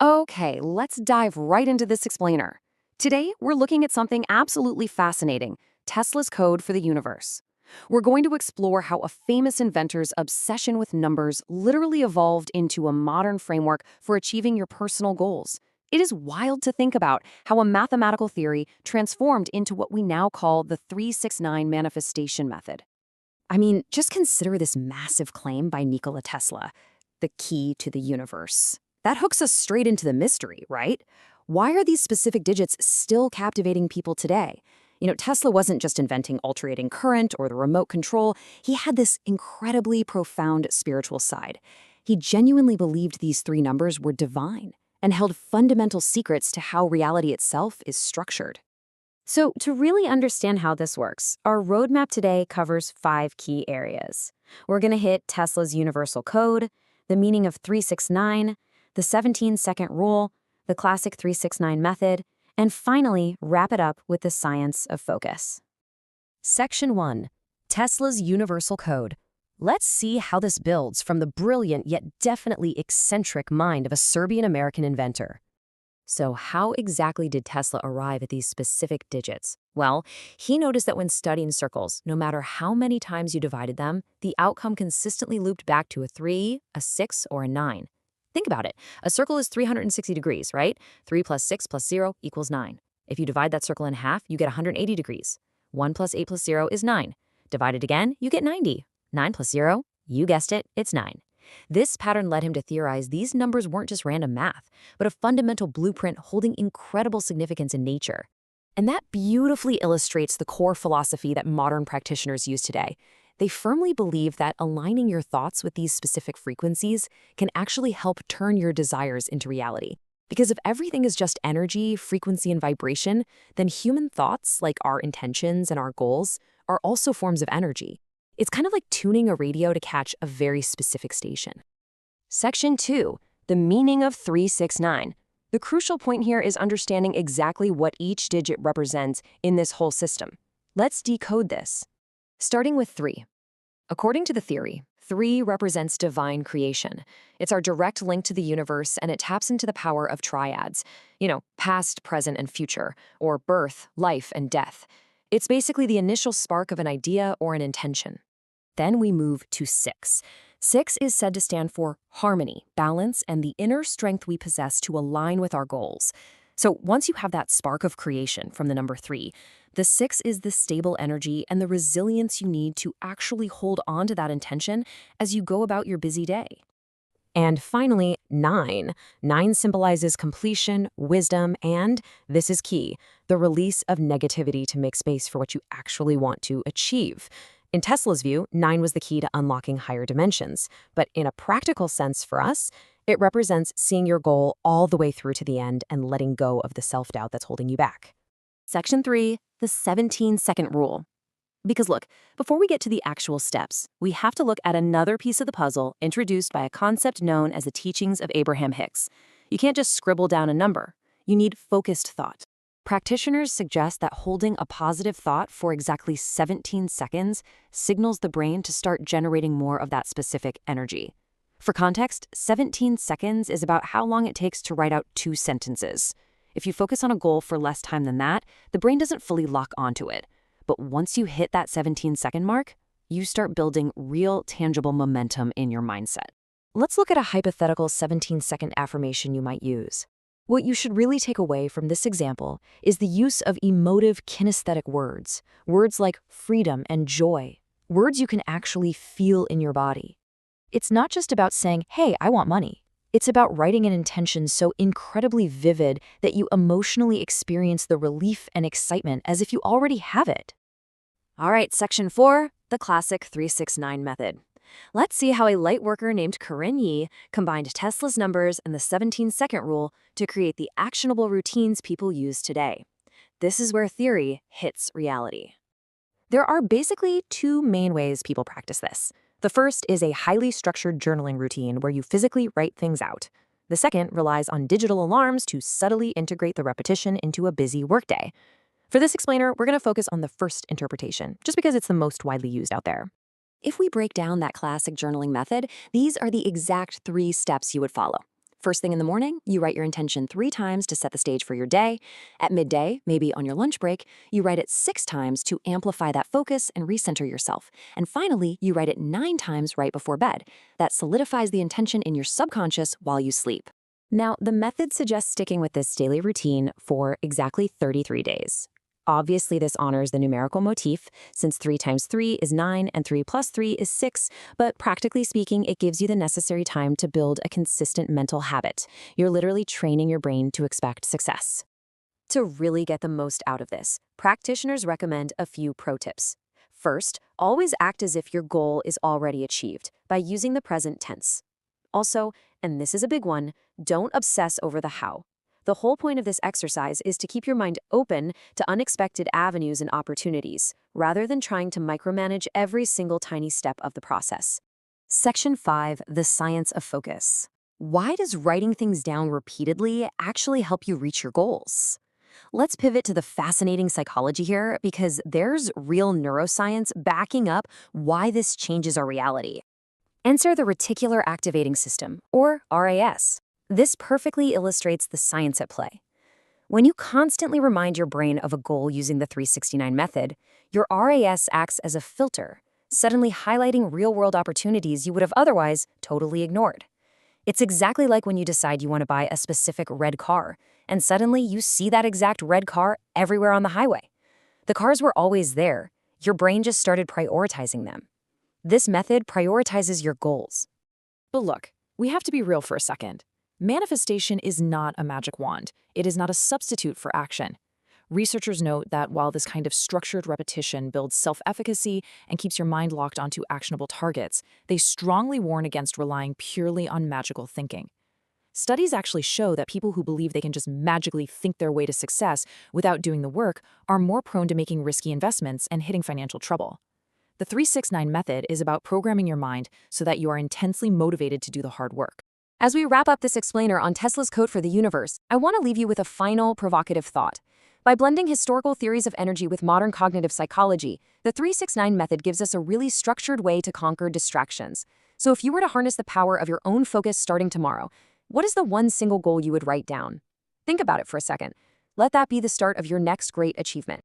Okay, let's dive right into this explainer. Today, we're looking at something absolutely fascinating, Tesla's code for the universe. We're going to explore how a famous inventor's obsession with numbers literally evolved into a modern framework for achieving your personal goals. It is wild to think about how a mathematical theory transformed into what we now call the 369 manifestation method. I mean, just consider this massive claim by Nikola Tesla, the key to the universe. That hooks us straight into the mystery, right? Why are these specific digits still captivating people today? Tesla wasn't just inventing alternating current or the remote control. He had this incredibly profound spiritual side. He genuinely believed these three numbers were divine and held fundamental secrets to how reality itself is structured. So, to really understand how this works, our roadmap today covers 5 key areas. We're going to hit Tesla's universal code, the meaning of 369, the 17-second rule, the classic 369 method, and finally, wrap it up with the science of focus. Section 1. Tesla's universal code. Let's see how this builds from the brilliant yet definitely eccentric mind of a Serbian-American inventor. So how exactly did Tesla arrive at these specific digits? Well, he noticed that when studying circles, no matter how many times you divided them, the outcome consistently looped back to a 3, a 6, or a 9. Think about it. A circle is 360 degrees, right? 3 plus 6 plus 0 equals 9. If you divide that circle in half, you get 180 degrees. 1 plus 8 plus 0 is 9. Divide it again, you get 90. 9 plus 0, you guessed it, it's 9. This pattern led him to theorize these numbers weren't just random math, but a fundamental blueprint holding incredible significance in nature. And that beautifully illustrates the core philosophy that modern practitioners use today. They firmly believe that aligning your thoughts with these specific frequencies can actually help turn your desires into reality. Because if everything is just energy, frequency, and vibration, then human thoughts, like our intentions and our goals, are also forms of energy. It's kind of like tuning a radio to catch a very specific station. Section 2. The meaning of 369. The crucial point here is understanding exactly what each digit represents in this whole system. Let's decode this. Starting with 3. According to the theory, 3 represents divine creation. It's our direct link to the universe, and it taps into the power of triads. Past, present, and future, or birth, life, and death. It's basically the initial spark of an idea or an intention. Then we move to 6. 6 is said to stand for harmony, balance, and the inner strength we possess to align with our goals. So once you have that spark of creation from the number 3, the 6 is the stable energy and the resilience you need to actually hold on to that intention as you go about your busy day. And finally, 9. 9 symbolizes completion, wisdom, and, this is key, the release of negativity to make space for what you actually want to achieve. In Tesla's view, 9 was the key to unlocking higher dimensions. But in a practical sense for us, it represents seeing your goal all the way through to the end and letting go of the self-doubt that's holding you back. Section 3, the 17-second rule. Because look, before we get to the actual steps, we have to look at another piece of the puzzle introduced by a concept known as the teachings of Abraham Hicks. You can't just scribble down a number. You need focused thought. Practitioners suggest that holding a positive thought for exactly 17 seconds signals the brain to start generating more of that specific energy. For context, 17 seconds is about how long it takes to write out 2 sentences. If you focus on a goal for less time than that, the brain doesn't fully lock onto it. But once you hit that 17-second mark, you start building real, tangible momentum in your mindset. Let's look at a hypothetical 17-second affirmation you might use. What you should really take away from this example is the use of emotive kinesthetic words, words like freedom and joy, words you can actually feel in your body. It's not just about saying, hey, I want money. It's about writing an intention so incredibly vivid that you emotionally experience the relief and excitement as if you already have it. All right, section 4, the classic 369 method. Let's see how a light worker named Corinne Yee combined Tesla's numbers and the 17-second rule to create the actionable routines people use today. This is where theory hits reality. There are basically 2 main ways people practice this. The first is a highly structured journaling routine where you physically write things out. The second relies on digital alarms to subtly integrate the repetition into a busy workday. For this explainer, we're going to focus on the first interpretation, just because it's the most widely used out there. If we break down that classic journaling method, these are the exact 3 steps you would follow. First thing in the morning, you write your intention 3 times to set the stage for your day. At midday, maybe on your lunch break, you write it 6 times to amplify that focus and recenter yourself. And finally, you write it 9 times right before bed. That solidifies the intention in your subconscious while you sleep. Now, the method suggests sticking with this daily routine for exactly 33 days. Obviously, this honors the numerical motif, since 3 times 3 is 9 and 3 plus 3 is 6, but practically speaking, it gives you the necessary time to build a consistent mental habit. You're literally training your brain to expect success. To really get the most out of this, practitioners recommend a few pro tips. First, always act as if your goal is already achieved by using the present tense. Also, and this is a big one, don't obsess over the how. The whole point of this exercise is to keep your mind open to unexpected avenues and opportunities, rather than trying to micromanage every single tiny step of the process. Section 5, the science of focus. Why does writing things down repeatedly actually help you reach your goals? Let's pivot to the fascinating psychology here, because there's real neuroscience backing up why this changes our reality. Enter the reticular activating system, or RAS. This perfectly illustrates the science at play. When you constantly remind your brain of a goal using the 369 method, your RAS acts as a filter, suddenly highlighting real-world opportunities you would have otherwise totally ignored. It's exactly like when you decide you want to buy a specific red car, and suddenly you see that exact red car everywhere on the highway. The cars were always there. Your brain just started prioritizing them. This method prioritizes your goals. But look, we have to be real for a second. Manifestation is not a magic wand. It is not a substitute for action. Researchers note that while this kind of structured repetition builds self-efficacy and keeps your mind locked onto actionable targets, they strongly warn against relying purely on magical thinking. Studies actually show that people who believe they can just magically think their way to success without doing the work are more prone to making risky investments and hitting financial trouble. The 369 method is about programming your mind so that you are intensely motivated to do the hard work. As we wrap up this explainer on Tesla's code for the universe, I want to leave you with a final provocative thought. By blending historical theories of energy with modern cognitive psychology, the 369 method gives us a really structured way to conquer distractions. So if you were to harness the power of your own focus starting tomorrow, what is the one single goal you would write down? Think about it for a second. Let that be the start of your next great achievement.